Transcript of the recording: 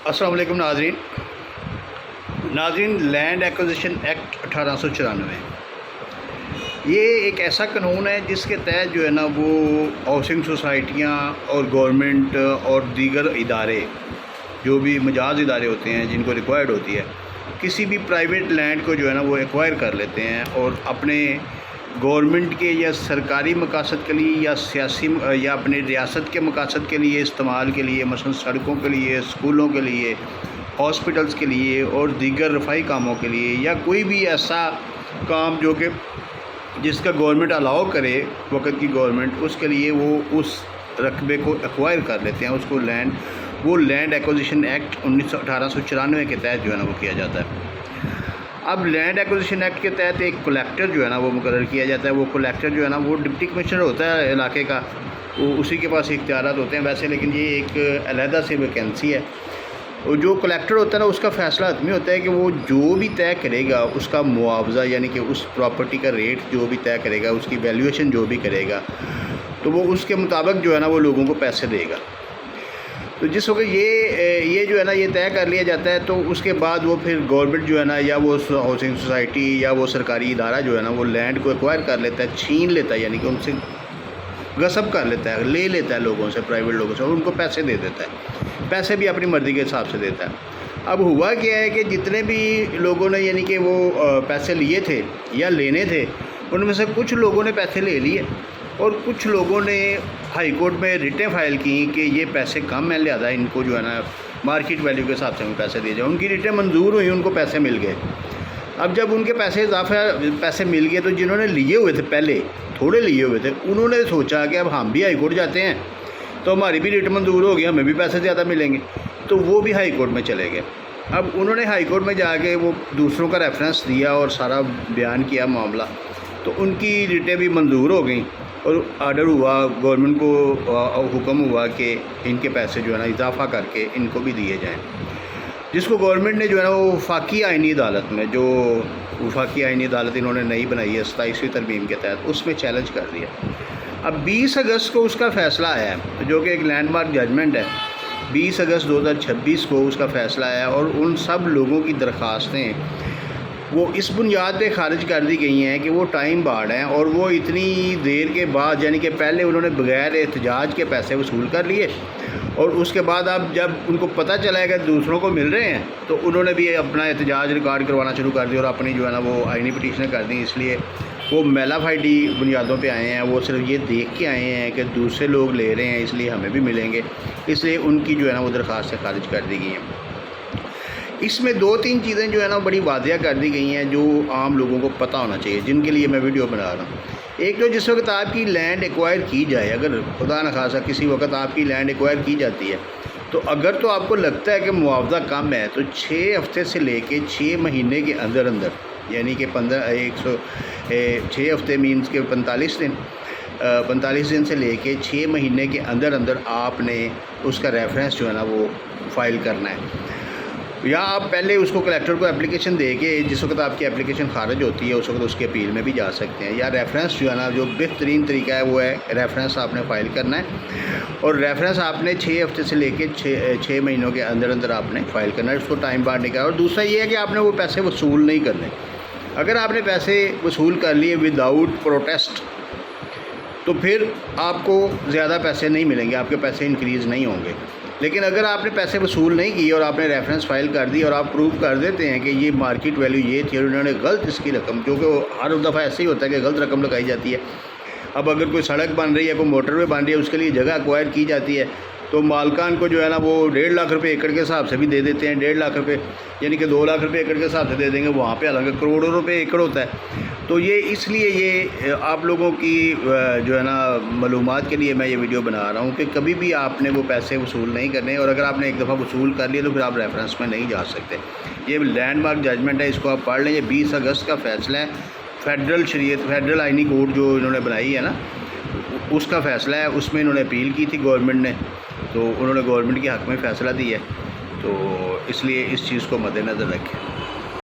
السلام علیکم ناظرین لینڈ ایکوزیشن ایکٹ 1894 یہ ایک ایسا قانون ہے جس کے تحت جو ہے نا وہ ہاؤسنگ سوسائٹیاں اور گورنمنٹ اور دیگر ادارے جو بھی مجاز ادارے ہوتے ہیں جن کو ریکوائرڈ ہوتی ہے کسی بھی پرائیویٹ لینڈ کو جو ہے نا وہ ایکوائر کر لیتے ہیں اور اپنے گورنمنٹ کے یا سرکاری مقاصد کے لیے یا سیاسی یا اپنی ریاست کے مقاصد کے لیے استعمال کے لیے، مثلا سڑکوں کے لیے، اسکولوں کے لیے، ہاسپٹلس کے لیے اور دیگر رفاہی کاموں کے لیے، یا کوئی بھی ایسا کام جو کہ جس کا گورنمنٹ الاؤ کرے وقت کی گورنمنٹ، اس کے لیے وہ اس رقبے کو ایکوائر کر لیتے ہیں. اس کو وہ لینڈ ایکوزیشن ایکٹ 1894 کے تحت جو ہے نا وہ کیا جاتا ہے. اب لینڈ ایکوزیشن ایکٹ کے تحت ایک کلیکٹر جو ہے نا وہ مقرر کیا جاتا ہے. وہ کلیکٹر جو ہے نا وہ ڈپٹی کمشنر ہوتا ہے علاقے کا، وہ اسی کے پاس اختیارات ہوتے ہیں ویسے، لیکن یہ ایک علیحدہ سے ویکینسی ہے. اور جو کلیکٹر ہوتا ہے نا اس کا فیصلہ حتمی ہوتا ہے کہ وہ جو بھی طے کرے گا اس کا معاوضہ، یعنی کہ اس پراپرٹی کا ریٹ جو بھی طے کرے گا، اس کی ویلیویشن جو بھی کرے گا، تو وہ اس کے مطابق جو ہے نا وہ لوگوں کو پیسے دے گا. تو جس وقت یہ جو ہے نا یہ طے کر لیا جاتا ہے، تو اس کے بعد وہ پھر گورنمنٹ جو ہے نا یا وہ ہاؤسنگ سوسائٹی یا وہ سرکاری ادارہ جو ہے نا وہ لینڈ کو ایکوائر کر لیتا ہے، چھین لیتا ہے، یعنی کہ ان سے غصب کر لیتا ہے، لے لیتا ہے لوگوں سے، پرائیویٹ لوگوں سے، اور ان کو پیسے دے دیتا ہے. پیسے بھی اپنی مرضی کے حساب سے دیتا ہے. اب ہوا کیا ہے کہ جتنے بھی لوگوں نے یعنی کہ وہ پیسے لیے تھے یا لینے تھے، ان میں سے کچھ لوگوں نے پیسے لے لیے اور کچھ لوگوں نے ہائی کورٹ میں ریٹیں فائل کی کہ یہ پیسے کم ہیں، لہٰذا ان کو جو ہے نا مارکیٹ ویلیو کے حساب سے ہمیں پیسے دیے جائیں. ان کی ریٹیں منظور ہوئی، ان کو پیسے مل گئے. اب جب ان کے پیسے مل گئے تو جنہوں نے لیے ہوئے تھے، پہلے تھوڑے لیے ہوئے تھے، انہوں نے سوچا کہ اب ہم بھی ہائی کورٹ جاتے ہیں تو ہماری بھی ریٹ منظور ہوگی، ہمیں بھی پیسے زیادہ ملیں گے، تو وہ بھی ہائی کورٹ میں چلے گئے. اب انہوں نے ہائی کورٹ میں جا کے وہ دوسروں کا ریفرنس دیا اور سارا بیان کیا معاملہ، تو ان کی ریٹیں بھی منظور ہو گئیں اور آرڈر ہوا، گورنمنٹ کو حکم ہوا کہ ان کے پیسے جو ہے نا اضافہ کر کے ان کو بھی دیے جائیں. جس کو گورنمنٹ نے جو ہے نا وہ وفاقی آئینی عدالت میں، جو وفاقی آئینی عدالت انہوں نے نئی بنائی ہے 27ویں ترمیم کے تحت، اس میں چیلنج کر دیا. اب 20 اگست کو اس کا فیصلہ آیا ہے، جو کہ ایک لینڈ مارک ججمنٹ ہے. 20 اگست 2026 کو اس کا فیصلہ آیا اور ان سب لوگوں کی درخواستیں وہ اس بنیاد پہ خارج کر دی گئی ہیں کہ وہ ٹائم بارڈ ہیں اور وہ اتنی دیر کے بعد، یعنی کہ پہلے انہوں نے بغیر احتجاج کے پیسے وصول کر لیے اور اس کے بعد اب جب ان کو پتہ چلا ہے کہ دوسروں کو مل رہے ہیں تو انہوں نے بھی اپنا احتجاج ریکارڈ کروانا شروع کر دیا اور اپنی جو ہے نا وہ آئینی پٹیشنیں کر دیں. اس لیے وہ میلافائڈی بنیادوں پہ آئے ہیں، وہ صرف یہ دیکھ کے آئے ہیں کہ دوسرے لوگ لے رہے ہیں اس لیے ہمیں بھی ملیں گے، اس لیے ان کی جو ہے نا وہ درخواستیں خارج کر دی گئی ہیں. اس میں 2-3 چیزیں جو ہے نا بڑی واضح کر دی گئی ہیں جو عام لوگوں کو پتہ ہونا چاہیے، جن کے لیے میں ویڈیو بنا رہا ہوں. ایک تو جس وقت آپ کی لینڈ ایکوائر کی جائے، اگر خدا نخواستہ کسی وقت آپ کی لینڈ ایکوائر کی جاتی ہے، تو اگر تو آپ کو لگتا ہے کہ معاوضہ کم ہے تو 6 ہفتے سے لے کے 6 مہینے کے اندر یعنی کہ 6 ہفتے مینس کے 45 دن سے لے کے 6 مہینے کے اندر آپ نے اس کا ریفرنس جو ہے نا وہ فائل کرنا ہے. یا آپ پہلے اس کو کلیکٹر کو اپلیکیشن دے کے جس وقت آپ کی اپلیکیشن خارج ہوتی ہے اس وقت اس کے اپیل میں بھی جا سکتے ہیں. یا ریفرنس جو ہے نا جو بہترین طریقہ ہے وہ ہے ریفرنس آپ نے فائل کرنا ہے اور ریفرنس آپ نے 6 ہفتے سے لے کے 6 مہینوں کے اندر آپ نے فائل کرنا ہے. اس کو ٹائم بارڈ نہیں کرنا. اور دوسرا یہ ہے کہ آپ نے وہ پیسے وصول نہیں کرنے. اگر آپ نے پیسے وصول کر لیے وداؤٹ پروٹیسٹ تو پھر آپ کو زیادہ پیسے نہیں ملیں گے، آپ کے پیسے انکریز نہیں ہوں گے. لیکن اگر آپ نے پیسے وصول نہیں کیے اور آپ نے ریفرنس فائل کر دی اور آپ پروف کر دیتے ہیں کہ یہ مارکیٹ ویلیو یہ تھی اور انہوں نے غلط اس کی رقم، کیونکہ ہر دفعہ ایسے ہی ہوتا ہے کہ غلط رقم لگائی جاتی ہے. اب اگر کوئی سڑک بن رہی ہے، کوئی موٹر وے بن رہی ہے، اس کے لیے جگہ ایکوائر کی جاتی ہے تو مالکان کو جو ہے نا وہ 1.5 لاکھ روپے ایکڑ کے حساب سے بھی دے دیتے ہیں. 1.5 لاکھ روپے یعنی کہ 2 لاکھ روپے ایکڑ کے حساب سے دے دیں گے، وہاں پہ حالانکہ کروڑوں روپے ایکڑ ہوتا ہے. تو یہ اس لیے یہ آپ لوگوں کی جو ہے نا معلومات کے لیے میں یہ ویڈیو بنا رہا ہوں کہ کبھی بھی آپ نے وہ پیسے وصول نہیں کرنے، اور اگر آپ نے ایک دفعہ وصول کر لیے تو پھر آپ ریفرنس میں نہیں جا سکتے. یہ لینڈ مارک ججمنٹ ہے، اس کو آپ پڑھ لیں. یہ 20 اگست کا فیصلہ ہے. فیڈرل آئینی کورٹ جو انہوں نے بنائی ہے نا اس کا فیصلہ ہے. اس میں انہوں نے اپیل کی تھی گورنمنٹ نے، تو انہوں نے گورنمنٹ کے حق میں فیصلہ دیا ہے. تو اس لیے اس چیز کو مد نظر رکھیں.